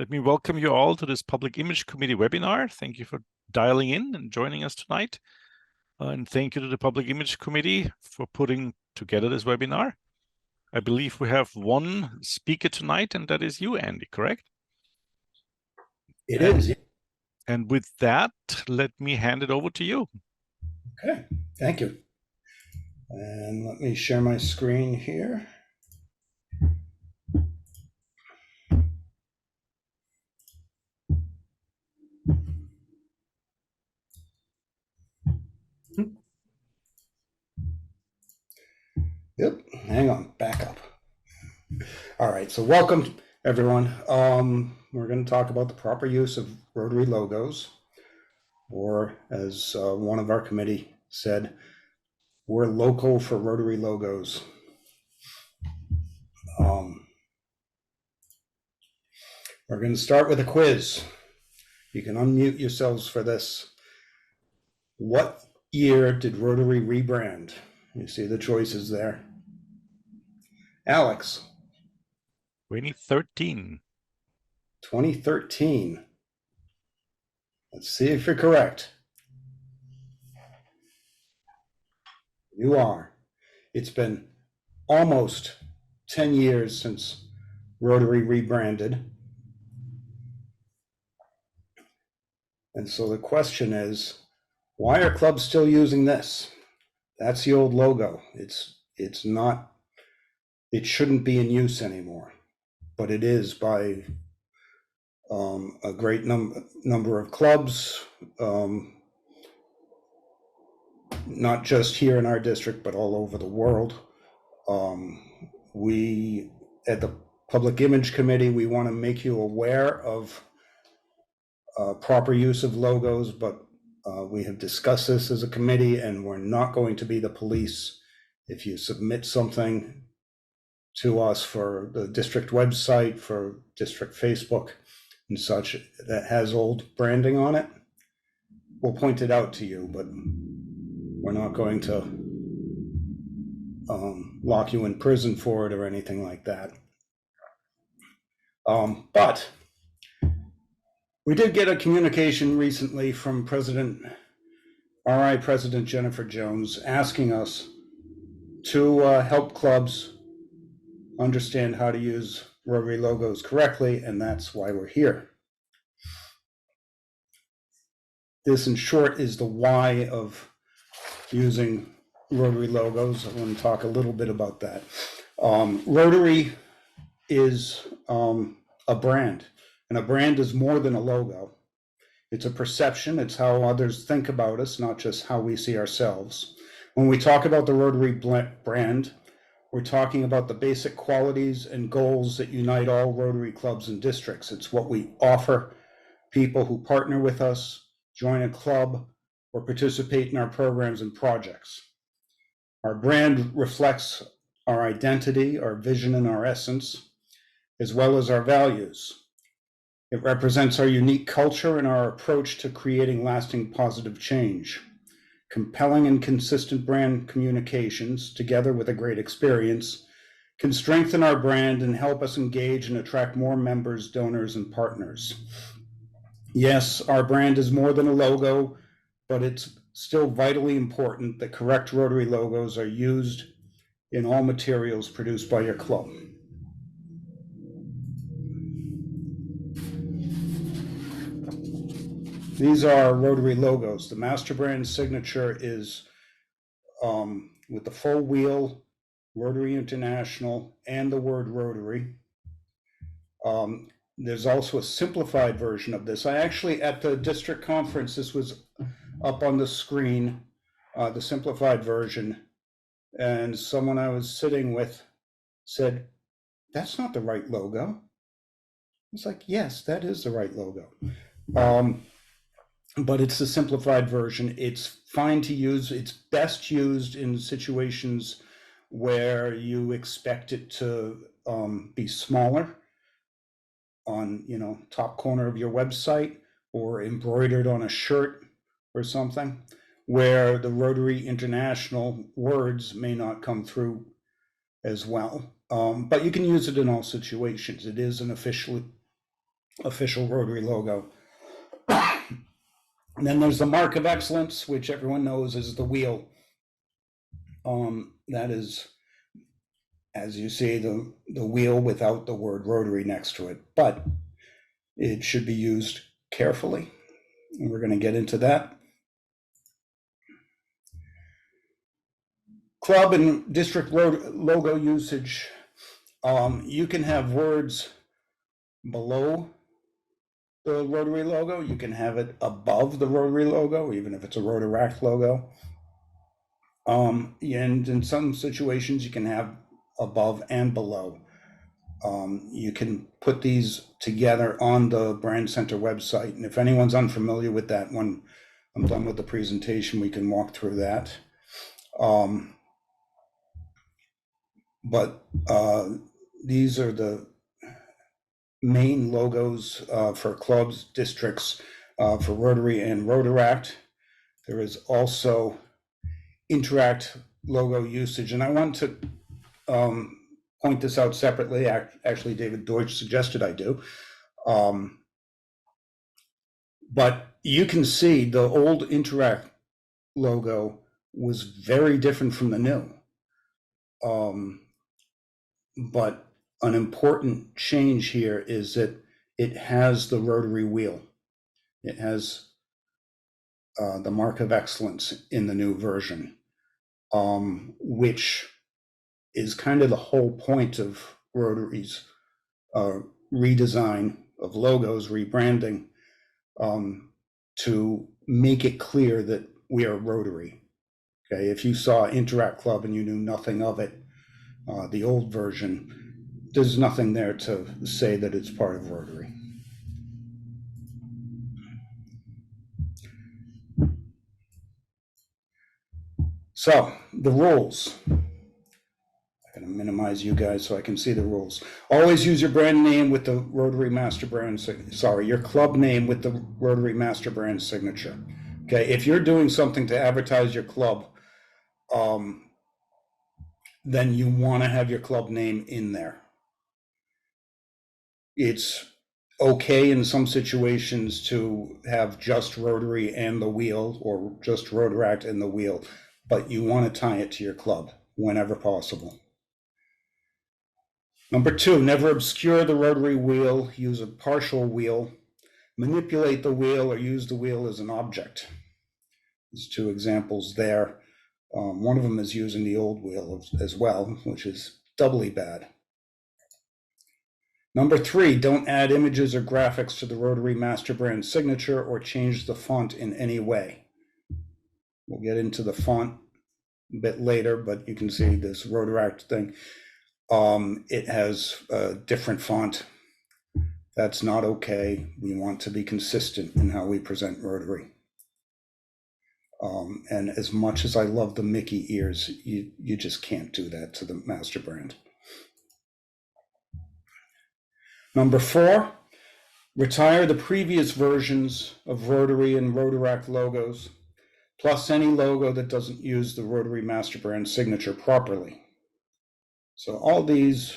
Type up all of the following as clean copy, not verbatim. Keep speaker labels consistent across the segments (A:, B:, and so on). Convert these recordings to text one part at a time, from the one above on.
A: Let me welcome you all to this Public Image Committee webinar. Thank you for dialing in and joining us tonight. And thank you to the Public Image Committee for putting together this webinar. I believe we have one speaker tonight, and that is you, Andy, correct?
B: It is.
A: And with that, let me hand it over to you.
B: Okay, thank you. And let me share my screen here. Yep, hang on, back up. All right, so welcome everyone. We're going to talk about the proper use of Rotary logos, or as one of our committee said, we're local for Rotary logos. We're going to start with a quiz. You can unmute yourselves for this. What year did Rotary rebrand? You see the choices there. Alex.
A: 2013.
B: 2013. Let's see if you're correct. You are. It's been almost 10 years since Rotary rebranded. And so the question is, why are clubs still using this? That's the old logo. It's not, it shouldn't be in use anymore, but it is by a great number of clubs, not just here in our district, but all over the world. We, at the Public Image Committee, we want to make you aware of proper use of logos, but we have discussed this as a committee, and we're not going to be the police. If you submit something to us for the district website, for district Facebook and such, that has old branding on it, we'll point it out to you, but we're not going to lock you in prison for it or anything like that. But we did get a communication recently from RI President Jennifer Jones asking us to help clubs understand how to use Rotary logos correctly, and that's why we're here. This, in short, is the why of using Rotary logos. I want to talk a little bit about that. Rotary is a brand. And a brand is more than a logo. It's a perception. It's how others think about us, not just how we see ourselves. When we talk about the Rotary brand, we're talking about the basic qualities and goals that unite all Rotary clubs and districts. It's what we offer people who partner with us, join a club, or participate in our programs and projects. Our brand reflects our identity, our vision, and our essence, as well as our values. It represents our unique culture and our approach to creating lasting positive change. Compelling and consistent brand communications, together with a great experience, can strengthen our brand and help us engage and attract more members, donors, and partners. Yes, our brand is more than a logo, but it's still vitally important that correct Rotary logos are used in all materials produced by your club. These are Rotary logos. The master brand signature is with the full wheel, Rotary International, and the word Rotary. There's also a simplified version of this. I actually, at the district conference, this was up on the screen, the simplified version, and someone I was sitting with said, "That's not the right logo." It's like, yes, that is the right logo. But it's the simplified version. It's fine to use. It's best used in situations where you expect it to be smaller on, top corner of your website, or embroidered on a shirt or something, where the Rotary International words may not come through as well. But you can use it in all situations. It is an officially official Rotary logo. And then there's the mark of excellence, which everyone knows is the wheel. That is, as you see, the wheel without the word Rotary next to it, but it should be used carefully. And we're going to get into that. Club and district logo usage. You can have words below the Rotary logo. You can have it above the Rotary logo, even if it's a Rotaract logo. And in some situations, you can have above and below. You can put these together on the Brand Center website. And if anyone's unfamiliar with that, when I'm done with the presentation, we can walk through that. But these are the main logos for clubs, districts, for Rotary and Rotaract. There is also Interact logo usage, and I want to point this out separately. Actually, David Deutsch suggested I do. But you can see the old Interact logo was very different from the new. But an important change here is that it has the Rotary wheel. It has the mark of excellence in the new version, which is kind of the whole point of Rotary's redesign of logos, rebranding, to make it clear that we are Rotary. Okay, if you saw Interact Club and you knew nothing of it, the old version, there's nothing there to say that it's part of Rotary. So the rules. I'm going to minimize you guys so I can see the rules. Always use your brand name with the Rotary Master Brand, your club name with the Rotary Master Brand signature. Okay, if you're doing something to advertise your club, then you want to have your club name in there. It's okay in some situations to have just Rotary and the wheel, or just Rotaract and the wheel, but you want to tie it to your club whenever possible. Number 2, never obscure the Rotary wheel. Use a partial wheel. Manipulate the wheel or use the wheel as an object. There's 2 examples there. One of them is using the old wheel as well, which is doubly bad. Number 3, don't add images or graphics to the Rotary Master Brand signature or change the font in any way. We'll get into the font a bit later, but you can see this Rotaract thing. It has a different font. That's not okay. We want to be consistent in how we present Rotary. And as much as I love the Mickey ears, you just can't do that to the Master Brand. Number 4, retire the previous versions of Rotary and Rotaract logos, plus any logo that doesn't use the Rotary Master Brand signature properly. So all these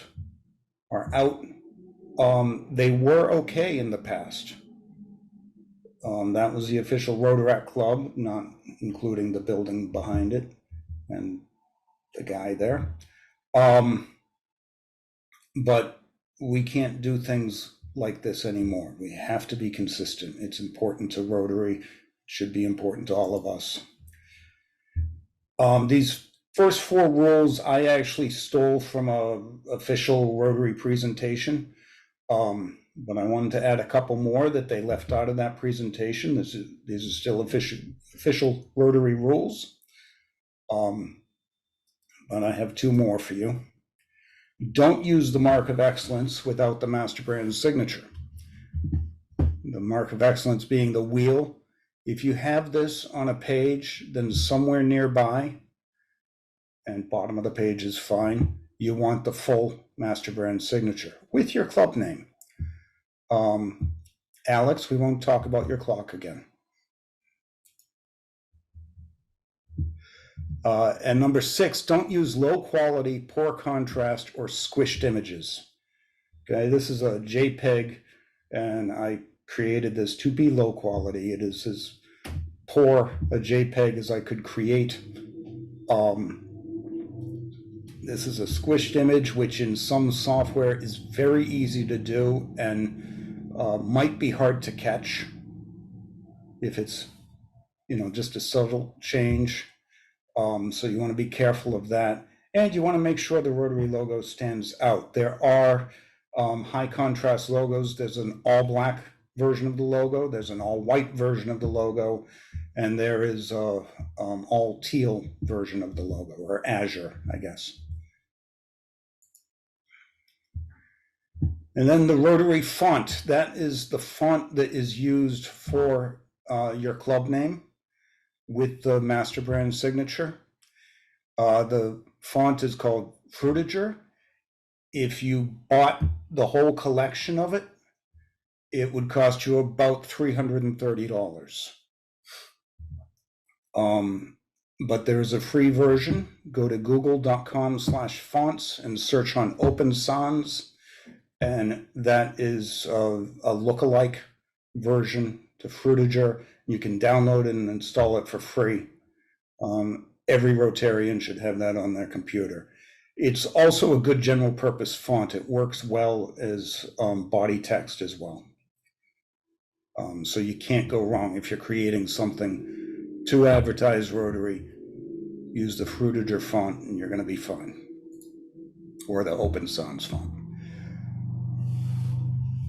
B: are out. They were okay in the past. That was the official Rotaract Club, not including the building behind it and the guy there. But we can't do things like this anymore. We have to be consistent. It's important to Rotary. It should be important to all of us. These first 4 rules I actually stole from an official Rotary presentation. But I wanted to add a couple more that they left out of that presentation. These are still official Rotary rules. But I have 2 more for you. Don't use the mark of excellence without the Master Brand signature. The mark of excellence being the wheel. If you have this on a page, then somewhere nearby, and bottom of the page is fine, you want the full Master Brand signature with your club name. Alex, we won't talk about your clock again. And number 6, don't use low quality, poor contrast, or squished images. Okay, this is a JPEG and I created this to be low quality. It is as poor a JPEG as I could create. This is a squished image, which in some software is very easy to do and might be hard to catch if it's, just a subtle change. So you want to be careful of that. And you want to make sure the Rotary logo stands out. There are high contrast logos. There's an all black version of the logo. There's an all white version of the logo. And there is a all teal version of the logo, or azure, I guess. And then the Rotary font, that is the font that is used for your club name with the master brand signature. The font is called Frutiger. If you bought the whole collection of it, it would cost you about $330. But there's a free version. Go to google.com/fonts and search on Open Sans. And that is a lookalike version to Frutiger. You can download it and install it for free. Every Rotarian should have that on their computer. It's also a good general purpose font. It works well as body text as well. So you can't go wrong if you're creating something to advertise Rotary. Use the Frutiger font and you're going to be fine. Or the Open Sans font.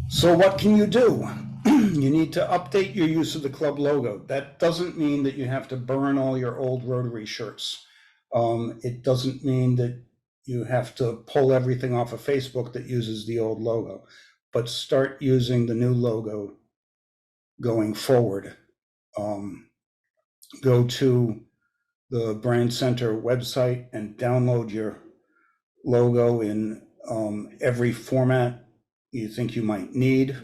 B: So what can you do? You need to update your use of the club logo. That doesn't mean that you have to burn all your old Rotary shirts. It doesn't mean that you have to pull everything off of Facebook that uses the old logo, but start using the new logo going forward. Go to the Brand Center website and download your logo in every format you think you might need.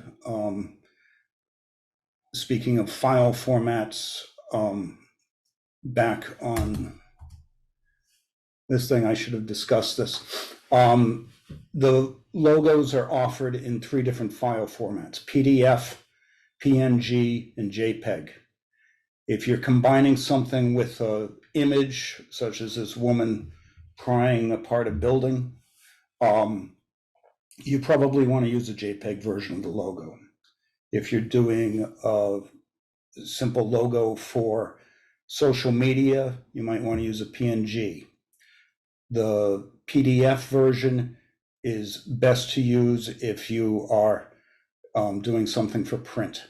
B: Speaking of file formats, back on this thing, I should have discussed this. The logos are offered in 3 different file formats: PDF, PNG, and JPEG. If you're combining something with an image, such as this woman crying apart a building, you probably want to use a JPEG version of the logo. If you're doing a simple logo for social media, you might want to use a PNG. The PDF version is best to use if you are doing something for print.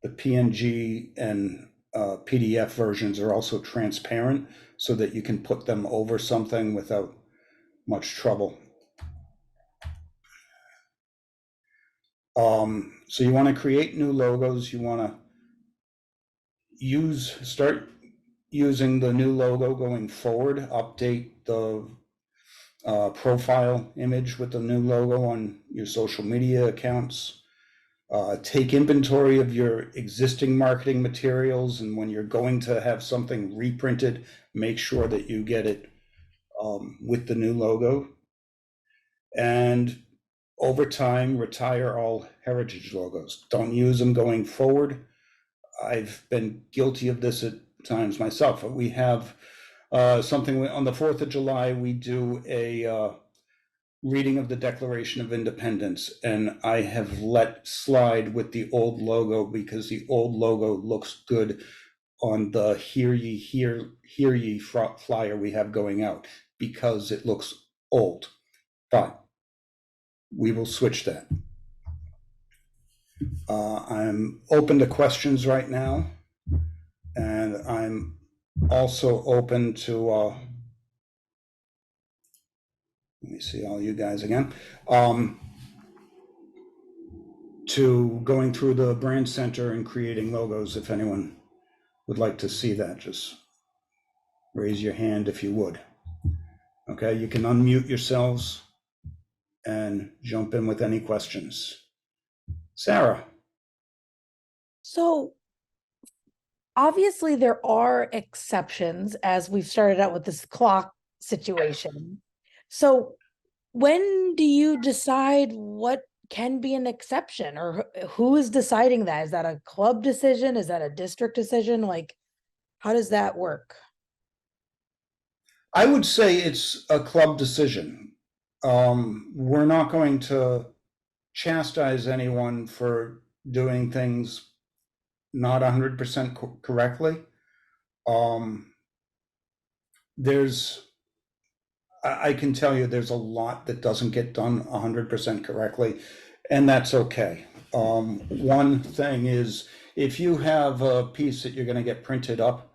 B: The PNG and PDF versions are also transparent so that you can put them over something without much trouble. So you want to create new logos. You want to start using the new logo going forward. Update the profile image with the new logo on your social media accounts. Take inventory of your existing marketing materials, and when you're going to have something reprinted, make sure that you get it with the new logo. And over time, retire all heritage logos. Don't use them going forward. I've been guilty of this at times myself. We have something on the 4th of July, we do a reading of the Declaration of Independence, and I have let slide with the old logo because the old logo looks good on the Hear Ye flyer we have going out because it looks old. But we will switch that. I'm open to questions right now, and I'm also open to, let me see all you guys again, to going through the Brand Center and creating logos. If anyone would like to see that, just raise your hand if you would. Okay, you can unmute yourselves and jump in with any questions. Sarah.
C: So obviously there are exceptions, as we've started out with this clock situation. So when do you decide what can be an exception, or who is deciding that? Is that a club decision? Is that a district decision? Like, how does that work?
B: I would say it's a club decision. We're not going to chastise anyone for doing things not 100% correctly. I can tell you there's a lot that doesn't get done 100% correctly, and that's okay. One thing is, if you have a piece that you're going to get printed up,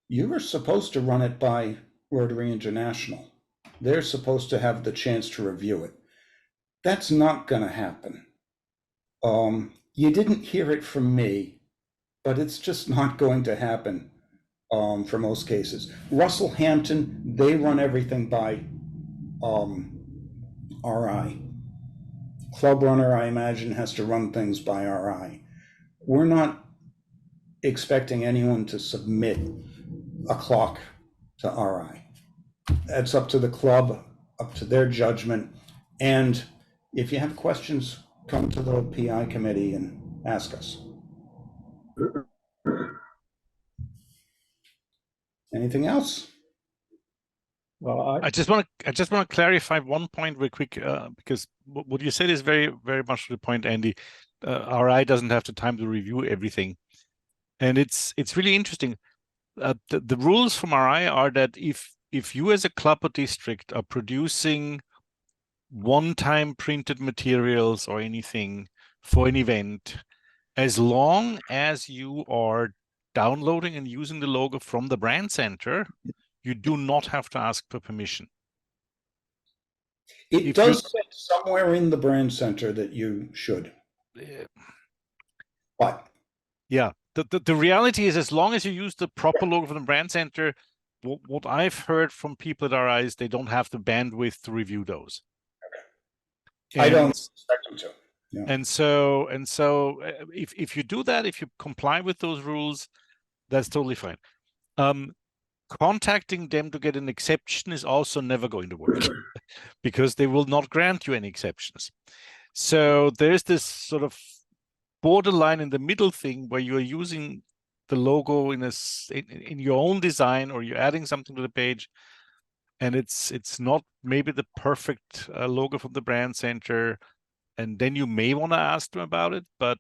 B: you are supposed to run it by Rotary International. They're supposed to have the chance to review it. That's not going to happen. You didn't hear it from me, but it's just not going to happen for most cases. Russell Hampton, they run everything by RI. Club Runner, I imagine, has to run things by RI. We're not expecting anyone to submit a clock to RI. That's up to the club, up to their judgment. And if you have questions, come to the PI committee and ask us. Anything else?
D: Well,
A: I just want to clarify one point real quick, because what you said is very, very much to the point, Andy. RI doesn't have the time to review everything, and it's really interesting. The rules from RI are that if you as a club or district are producing one-time printed materials or anything for an event, as long as you are downloading and using the logo from the brand center, you do not have to ask for permission.
B: It does say somewhere in the brand center that you should. But
A: yeah, the reality is, as long as you use the proper logo from the brand center, what I've heard from people at RI is they don't have the bandwidth to review those.
B: I don't expect them to. Yeah.
A: And so if you do that, if you comply with those rules, that's totally fine. Contacting them to get an exception is also never going to work because they will not grant you any exceptions. So there's this sort of borderline in the middle thing where you are using the logo in your own design, or you're adding something to the page, and it's not maybe the perfect logo from the brand center, and then you may want to ask them about it. But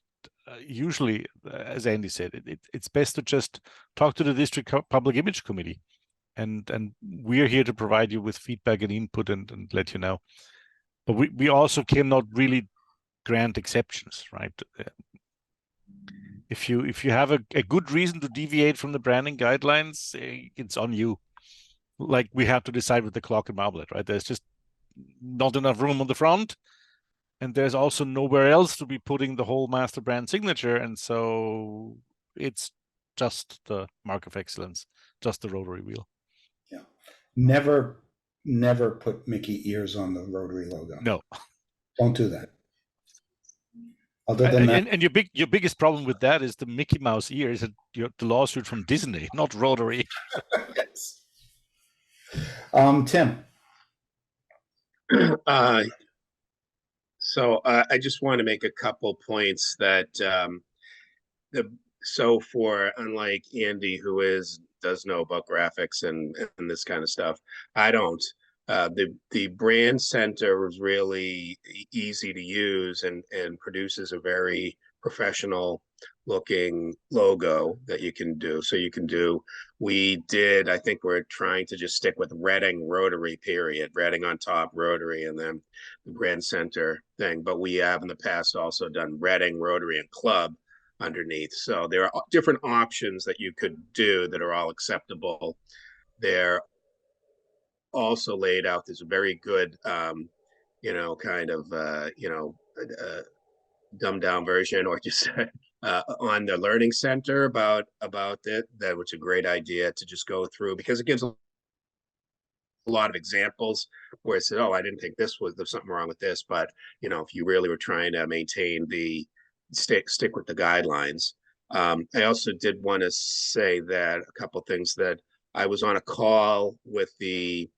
A: usually, as Andy said, it's best to just talk to the district public image committee, and we're here to provide you with feedback and input and let you know. But we also cannot really grant exceptions, right? If you have a good reason to deviate from the branding guidelines, it's on you. Like we have to decide with the clock and marblet, right? There's just not enough room on the front, and there's also nowhere else to be putting the whole master brand signature, and so it's just the mark of excellence, just the Rotary wheel.
B: Yeah, never put Mickey ears on the Rotary logo.
A: No,
B: don't do that. Other than that,
A: and your biggest problem with that is the Mickey Mouse ears, and the lawsuit from Disney, not Rotary.
B: Yes. Tim.
E: So I just want to make a couple points that unlike Andy, who does know about graphics and this kind of stuff, I don't. The brand center is really easy to use and produces a very professional looking logo that you can do. So you can do, I think we're trying to just stick with Reading Rotary, period. Reading on top, Rotary, and then the brand center thing. But we have in the past also done Reading, Rotary, and Club underneath. So there are different options that you could do that are all acceptable. They're also laid out. There's a very good, dumbed down version, or just on the learning center about it. That was a great idea to just go through, because it gives a lot of examples where it said, oh, I didn't think there's something wrong with this, but if you really were trying to maintain stick with the guidelines. I also did want to say that a couple things, that I was on a call with the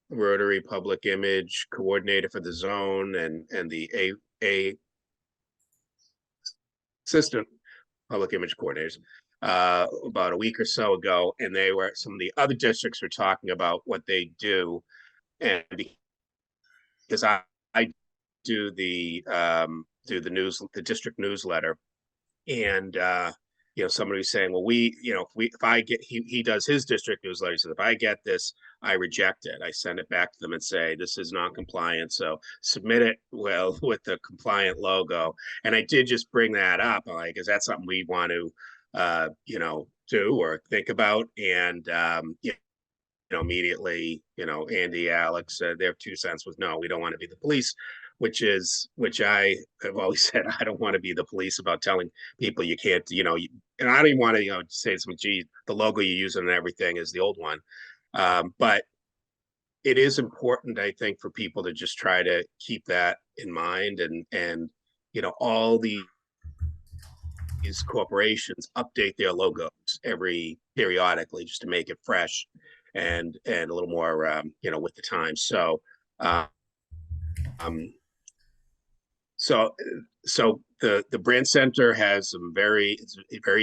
E: Rotary Public Image Coordinator for the zone and the A Assistant Public Image Coordinators about a week or so ago, and some of the other districts were talking about what they do, and because I do the the district newsletter, and somebody was saying, well, if I get, he does his district newsletter, so if I get this, I reject it. I send it back to them and say, this is non-compliant, so submit it with the compliant logo. And I did just bring that up, like, is that something we want to do or think about? And immediately, Andy, Alex, their 2 cents was, no, we don't want to be the police, which I have always said, I don't want to be the police about telling people you can't, and I don't even want to, say to them, gee, the logo you use and everything is the old one. But it is important, I think, for people to just try to keep that in mind, and all these corporations update their logos periodically just to make it fresh and a little more with the times. So the brand center has some very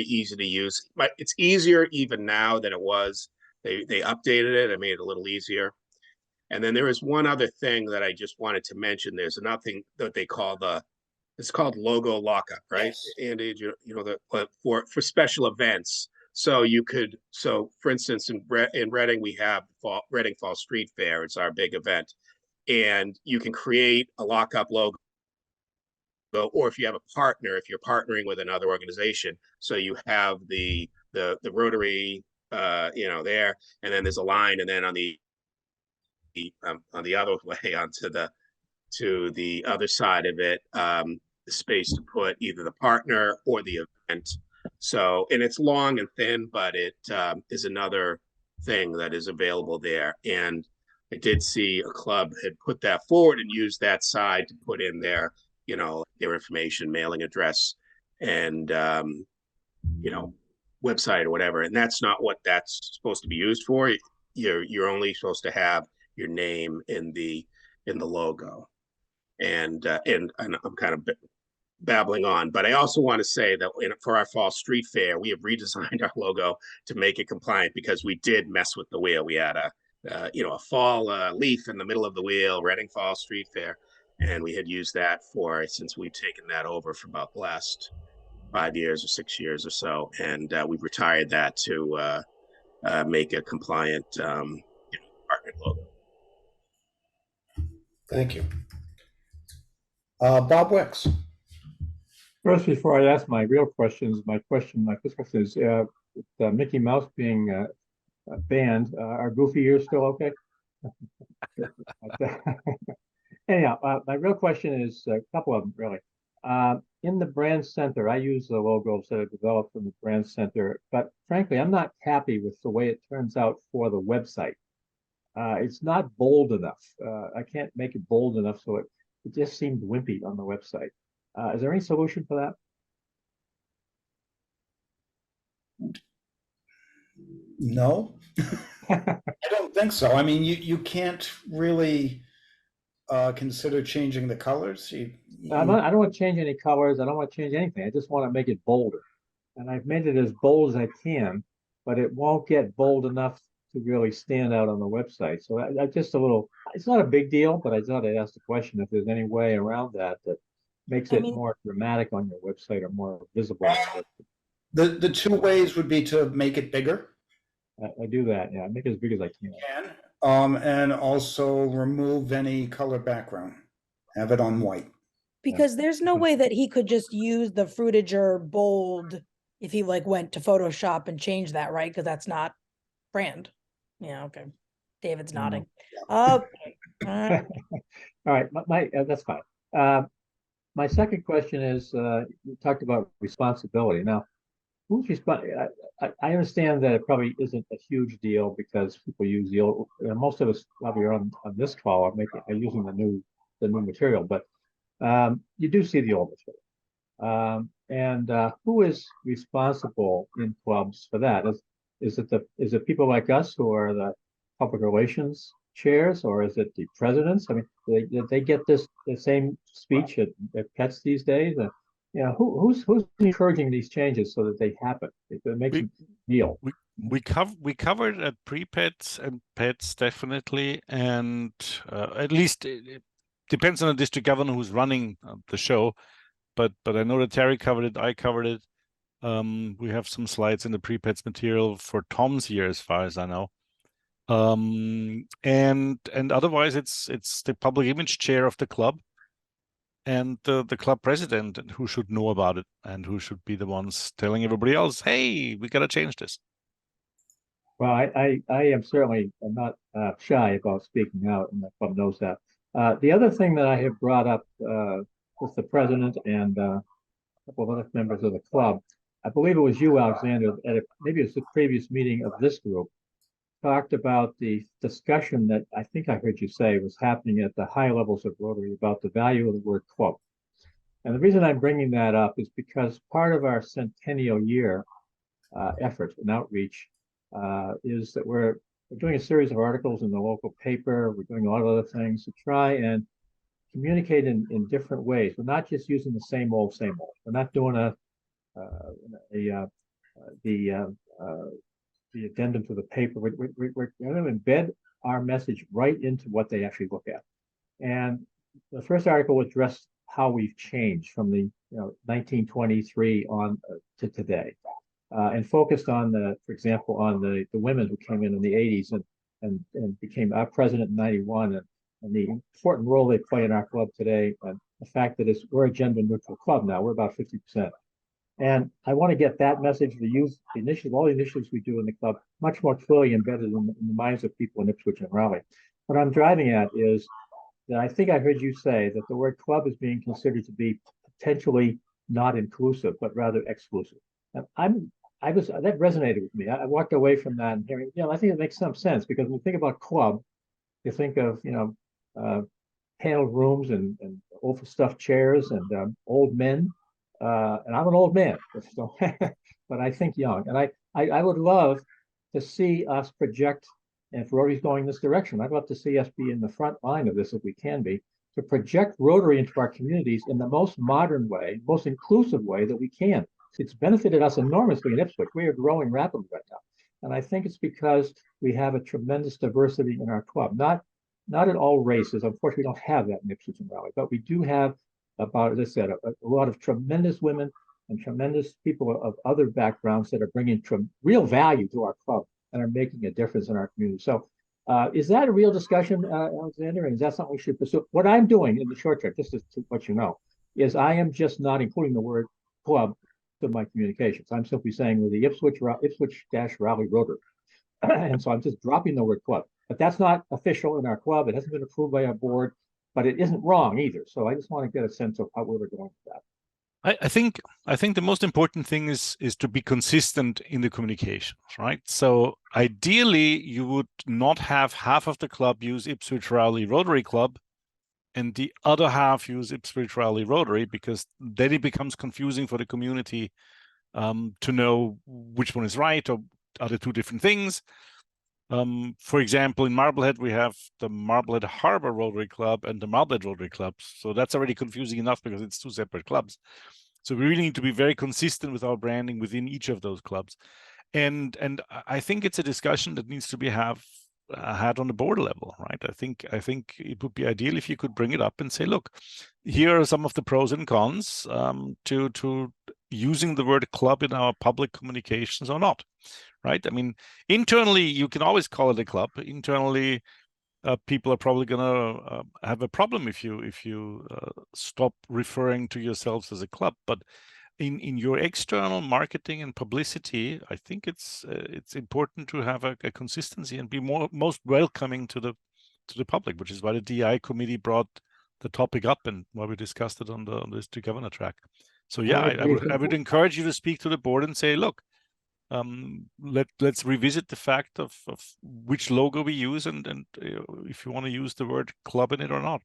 E: easy to use, but it's easier even now than it was. They updated it and made it a little easier. And then there is one other thing that I just wanted to mention. There's nothing that they call it's called logo lockup, right? Yes. And for special events. So for instance, in Reading, we have Reading Fall Street Fair. It's our big event. And you can create a lockup logo, or if you have a partner, if you're partnering with another organization, so you have the Rotary, there, and then there's a line, and then on the other way to the other side of it, space to put either the partner or the event. So, and it's long and thin, but it is another thing that is available there. And I did see a club had put that forward and used that side to put in their information, mailing address, and website or whatever. And that's not what that's supposed to be used for. You're only supposed to have your name in the logo. And I'm kind of babbling on, but I also want to say that for our Fall Street Fair, we have redesigned our logo to make it compliant, because we did mess with the wheel. We had a fall leaf in the middle of the wheel, Reading Fall Street Fair, and we had used that since we've taken that over for about the last 5 years or 6 years or so, and we've retired that to make a compliant partner logo.
B: Thank you. Bob Wicks.
D: First, before I ask my real questions, my first question is, with Mickey Mouse being banned, are goofy ears still okay? Anyhow, my real question is a couple of them, really. In the brand center, I use the logos that are developed in the brand center, but frankly, I'm not happy with the way it turns out for the website. It's not bold enough. I can't make it bold enough, so it just seemed wimpy on the website. Is there any solution for that?
B: No, I don't think so. I mean, you can't really consider changing the colors.
D: I don't want to change any colors. I don't want to change anything. I just want to make it bolder. And I've made it as bold as I can, but it won't get bold enough to really stand out on the website. So I just it's not a big deal, but I thought I'd ask the question if there's any way around that makes it more dramatic on your website or more visible.
B: The two ways would be to make it bigger.
D: I do that, yeah. I make it as big as I can.
B: And also remove any color background. Have it on white.
C: Because there's no way that he could just use the Fruitiger bold if he went to Photoshop and change that, right? Because that's not brand. Yeah, okay. David's nodding. Okay.
D: All right, that's fine. My second question is, you talked about responsibility. Now, who's responsible? I understand that it probably isn't a huge deal because people use the old. Most of us probably are on this call are using the new material, but you do see the old material. And who is responsible in clubs for that? Is it people like us who are the public relations chairs, or is it the presidents? I mean, did they get the same speech at Pets these days? Who's encouraging these changes so that they happen? It makes them real.
A: We covered at pre-pets and pets definitely, and at least it depends on the district governor who's running the show. But I know that Terry covered it. I covered it. We have some slides in the pre-pets material for Tom's year, as far as I know. And otherwise, it's the public image chair of the club and the club president who should know about it and who should be the ones telling everybody else, hey, we got to change this.
D: Well, I am certainly not shy about speaking out, and the club knows that. The other thing that I have brought up with the president and a couple of other members of the club, I believe it was you, Alexander, maybe it was the previous meeting of this group, talked about the discussion that I think I heard you say was happening at the high levels of Rotary about the value of the word club. And the reason I'm bringing that up is because part of our centennial year effort and outreach is that we're doing a series of articles in the local paper. We're doing a lot of other things to try and communicate in different ways. We're not just using the same old, same old. We're not doing the addendum to the paper. We're going to embed our message right into what they actually look at. And the first article addressed how we've changed from the 1923 on to today, and focused on for example, on the women who came in the 80s and became our president in 91, and the important role they play in our club today, and the fact that we're a gender neutral club now. We're about 50%. And I want to get that message, all the initiatives we do in the club, much more clearly embedded in the minds of people in Ipswich and Raleigh. What I'm driving at is that I think I heard you say that the word club is being considered to be potentially not inclusive, but rather exclusive. And that resonated with me. I walked away from that and hearing, I think it makes some sense, because when you think about club, you think of, paneled rooms and overstuffed chairs and old men. And I'm an old man, so, but I think young. And I would love to see us project, and if Rotary's going this direction, I'd love to see us be in the front line of this, if we can be, to project Rotary into our communities in the most modern way, most inclusive way that we can. It's benefited us enormously in Ipswich. We are growing rapidly right now. And I think it's because we have a tremendous diversity in our club. Not in all races. Unfortunately, we don't have that in Ipswich and Raleigh, but we do have about, as I said, a lot of tremendous women and tremendous people of other backgrounds that are bringing real value to our club and are making a difference in our community. So is that a real discussion, Alexander? And is that something we should pursue? What I'm doing in the short term, just to let you know, is I am just not including the word club to my communications. I'm simply saying with the Ipswich-Raleigh Rotary. And so I'm just dropping the word club. But that's not official in our club. It hasn't been approved by our board. But it isn't wrong either. So I just want to get a sense of how we're going with that.
A: I think the most important thing is to be consistent in the communications, right? So ideally, you would not have half of the club use Ipswich Raleigh Rotary Club and the other half use Ipswich Raleigh Rotary, because then it becomes confusing for the community to know which one is right, or are they two different things. For example, in Marblehead, we have the Marblehead Harbor Rotary Club and the Marblehead Rotary Club. So that's already confusing enough because it's two separate clubs. So we really need to be very consistent with our branding within each of those clubs. And I think it's a discussion that needs to be had on the board level, right? I think it would be ideal if you could bring it up and say, look, here are some of the pros and cons to using the word club in our public communications or not. Right? I mean, internally, you can always call it a club. Internally, people are probably going to have a problem if you stop referring to yourselves as a club. But in your external marketing and publicity, I think it's important to have a consistency and be most welcoming to the public, which is why the DI committee brought the topic up and why we discussed it on the district governor track. So yeah, I would encourage you to speak to the board and say, look, let's revisit the fact of which logo we use and if you want to use the word club in it or not.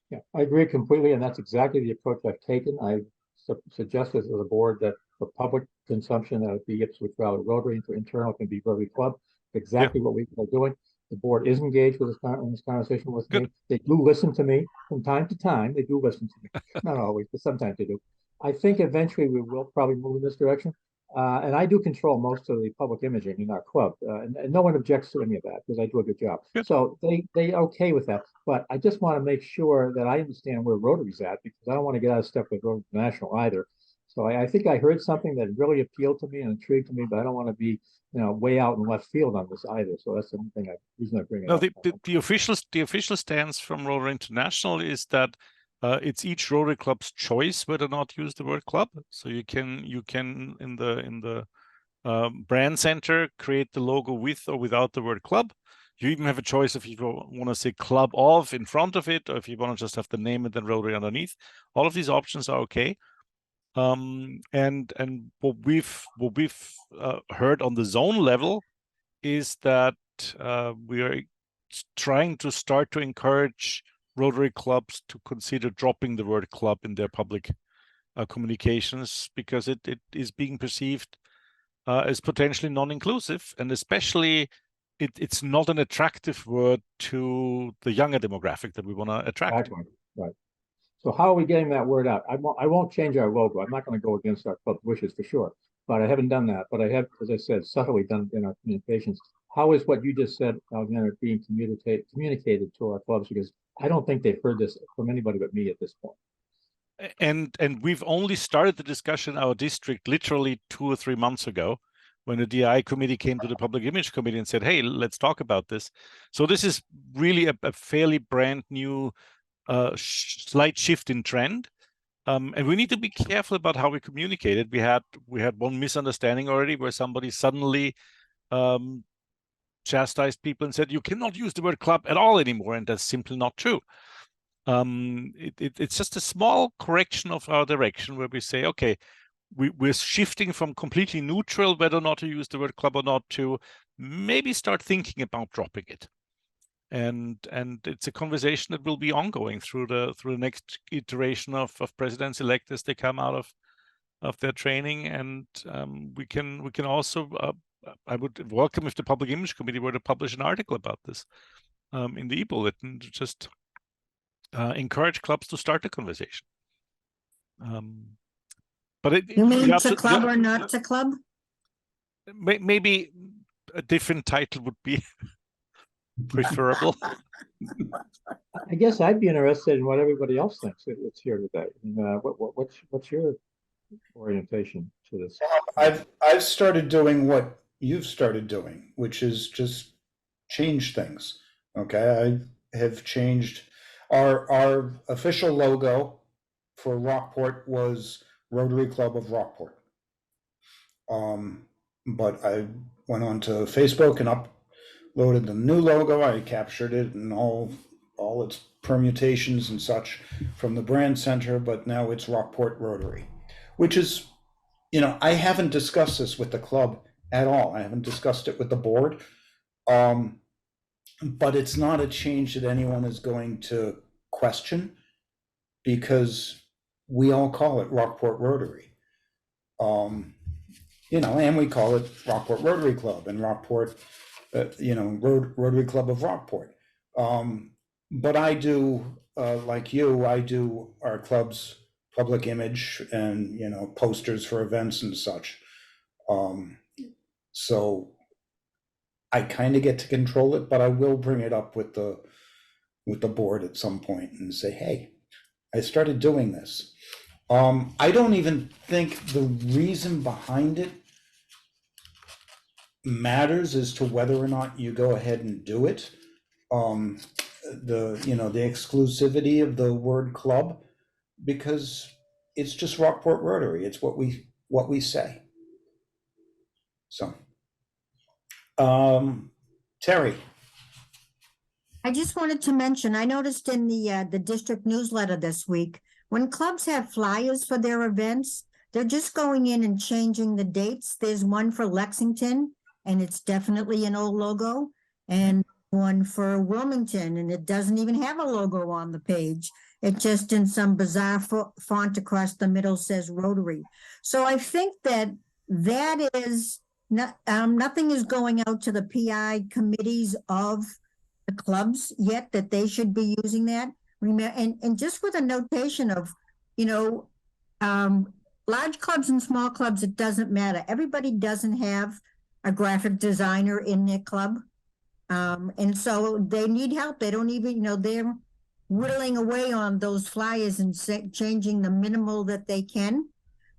D: Yeah, I agree completely, and that's exactly the approach I've taken. I suggested to the board that for public consumption, that would be Ipswich Valley Rotary, and for internal can be Rotary Club. Exactly what we are doing. the board is engaged with in this conversation with
A: Good.
D: me. They do listen to me from time to time. They do listen to me, not always, but sometimes they do. I think eventually we will probably move in this direction. And I do control most of the public imaging in our club, and no one objects to any of that because I do a good job.
A: Good.
D: So they okay with that. But I just want to make sure that I understand where Rotary's at, because I don't want to get out of step with Rotary International either. So I think I heard something that really appealed to me and intrigued to me, but I don't want to be, way out in left field on this either. So that's the reason I bring it
A: No,
D: up.
A: the official stance from Rotary International is that it's each Rotary club's choice whether or not to use the word club. So you can in the brand center create the logo with or without the word club. You even have a choice if you want to say club of in front of it, or if you want to just have the name and then Rotary underneath. All of these options are okay. And what we've heard on the zone level is that we are trying to start to encourage Rotary clubs to consider dropping the word club in their public communications, because it is being perceived as potentially non-inclusive, and especially it's not an attractive word to the younger demographic that we want to attract.
D: Exactly. Right. So how are we getting that word out? I won't change our logo. I'm not going to go against our club's wishes for sure, but I haven't done that. But I have, as I said, subtly done it in our communications. How is what you just said, Alexander, being communicated to our clubs? Because I don't think they've heard this from anybody but me at this point.
A: And we've only started the discussion in our district literally 2 or 3 months ago, when the DI committee came to the public image committee and said, hey, let's talk about this. So this is really a fairly brand new slight shift in trend. And we need to be careful about how we communicate it. We had one misunderstanding already where somebody suddenly chastised people and said, you cannot use the word club at all anymore. And that's simply not true. It's just a small correction of our direction where we say, okay, we're shifting from completely neutral whether or not to use the word club or not to maybe start thinking about dropping it. And it's a conversation that will be ongoing through the next iteration of presidents-elect as they come out of their training. And we can also I would welcome if the Public Image Committee were to publish an article about this in the e-bulletin to just encourage clubs to start the conversation. But
F: you mean to club or not to club?
A: Maybe a different title would be preferable.
D: I guess I'd be interested in what everybody else thinks it's here today. And, what's your orientation to this?
B: I've started doing what you've started doing, which is just change things. Okay, I have changed our official logo for Rockport was Rotary Club of Rockport. But I went on to Facebook and uploaded the new logo. I captured it and all its permutations and such from the brand center, but now it's Rockport Rotary, which is, I haven't discussed this with the club at all. I haven't discussed it with the board. But it's not a change that anyone is going to question, because we all call it Rockport Rotary. And we call it Rockport Rotary Club and Rockport, Rotary Club of Rockport. But I do, like you, I do our club's public image and, posters for events and such. So I kind of get to control it, but I will bring it up with the board at some point and say, hey, I started doing this. I don't even think the reason behind it matters as to whether or not you go ahead and do it. The exclusivity of the word club, because it's just Rockport Rotary. It's what we say. So, Terry.
F: I just wanted to mention, I noticed in the district newsletter this week, when clubs have flyers for their events, they're just going in and changing the dates. There's one for Lexington, and it's definitely an old logo, and one for Wilmington, and it doesn't even have a logo on the page. It just in some bizarre font across the middle says Rotary. So I think that is not, nothing is going out to the PI committees of the clubs yet that they should be using that. And just with a notation of, you know, large clubs and small clubs, it doesn't matter. Everybody doesn't have a graphic designer in their club. And so they need help. They don't even, you know, they're whittling away on those flyers and changing the minimal that they can.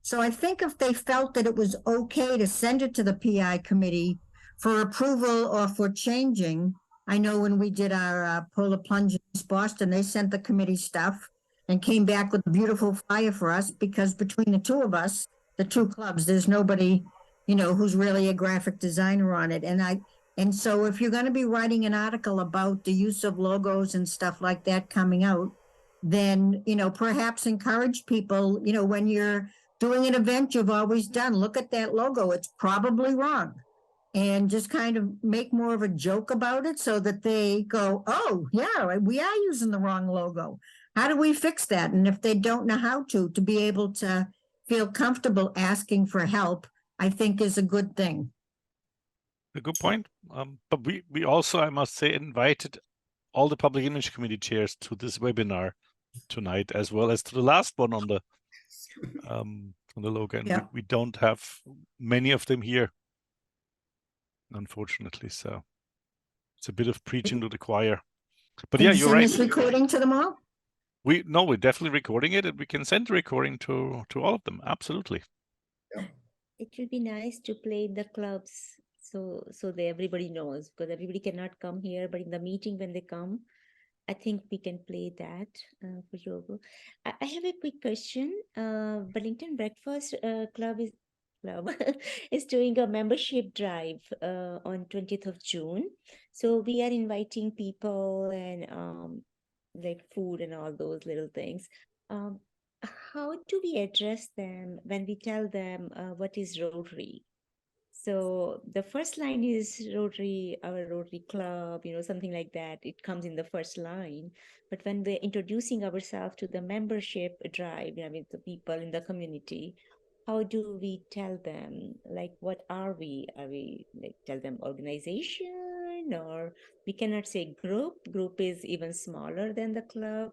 F: So I think if they felt that it was okay to send it to the PI committee for approval or for changing, I know when we did our Polar Plunge in East Boston, they sent the committee stuff and came back with a beautiful flyer for us, because between the two of us, the two clubs, there's nobody, you know, who's really a graphic designer on it. And so if you're going to be writing an article about the use of logos and stuff like that coming out, then, you know, perhaps encourage people, you know, when you're doing an event you've always done, look at that logo, it's probably wrong. And just kind of make more of a joke about it so that they go, oh, yeah, we are using the wrong logo. How do we fix that? And if they don't know how to be able to feel comfortable asking for help, I think is a good thing.
A: A good point. But we also, I must say, invited all the Public Image Committee chairs to this webinar tonight, as well as to the last one on the logo. And
F: Yeah.
A: we don't have many of them here, unfortunately. So it's a bit of preaching to the choir. But
F: Can
A: yeah,
F: you
A: you're
F: send
A: right.
F: this recording to them all?
A: We're definitely recording it, and we can send the recording to all of them. Absolutely.
G: It would be nice to play in the clubs, so that everybody knows, because everybody cannot come here, but in the meeting when they come, I think we can play that for yoga. I have a quick question. Burlington Breakfast Club is doing a membership drive on 20th of June. So we are inviting people and like food and all those little things. How do we address them when we tell them what is Rotary? So the first line is Rotary, our Rotary Club, you know, something like that. It comes in the first line. But when we're introducing ourselves to the membership drive, I mean, the people in the community, how do we tell them, like, what are we? Are we like tell them organization, or we cannot say group? Group is even smaller than the club.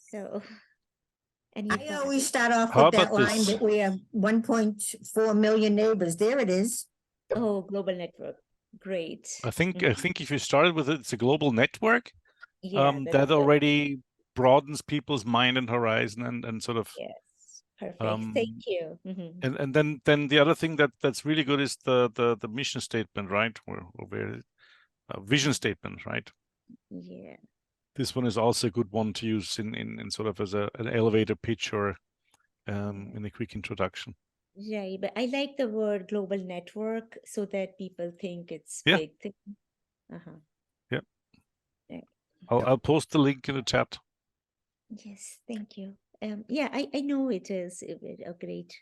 G: So any
F: I
G: advice?
F: always start off
A: How
F: with that
A: about
F: line
A: this?
F: that we have 1.4 million neighbors. There it is.
G: Oh, global network. Great.
A: I think if you started with it, it's a global network.
G: Yeah, that's
A: That
G: good.
A: already broadens people's mind and horizon, and sort of
G: Yes, perfect. Thank you.
A: and then the other thing that's really good is the mission statement, right? Or where vision statement, right?
G: Yeah.
A: This one is also a good one to use in sort of as an elevator pitch or in a quick introduction.
G: Right, but I like the word global network so that people think it's
A: Yeah.
G: big thing.
A: Yeah.
G: Right.
A: I'll post the link in the chat.
G: Yes, thank you. Yeah, I know it is a great.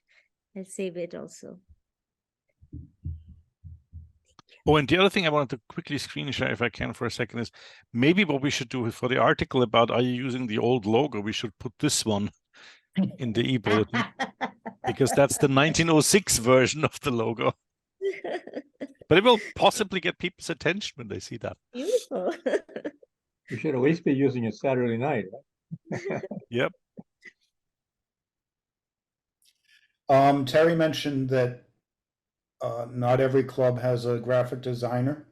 G: I'll save it also.
A: Oh, and the other thing I wanted to quickly screen share, if I can, for a second, is maybe what we should do for the article about are you using the old logo, we should put this one in the e-bulletin, because that's the 1906 version of the logo. But it will possibly get people's attention when they see that.
G: Beautiful.
D: We should at least be using it Saturday night. Right?
A: Yep.
B: Terry mentioned that not every club has a graphic designer.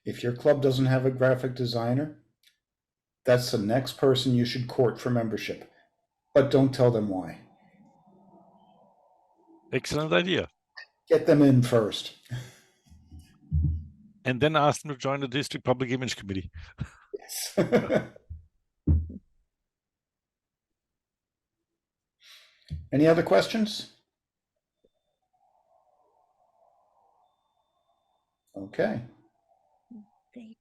B: If your club doesn't have a graphic designer, that's the next person you should court for membership. But don't tell them why.
A: Excellent idea.
B: Get them in first.
A: And then ask them to join the district public image committee.
B: Yes. Any other questions? Okay.
G: Great.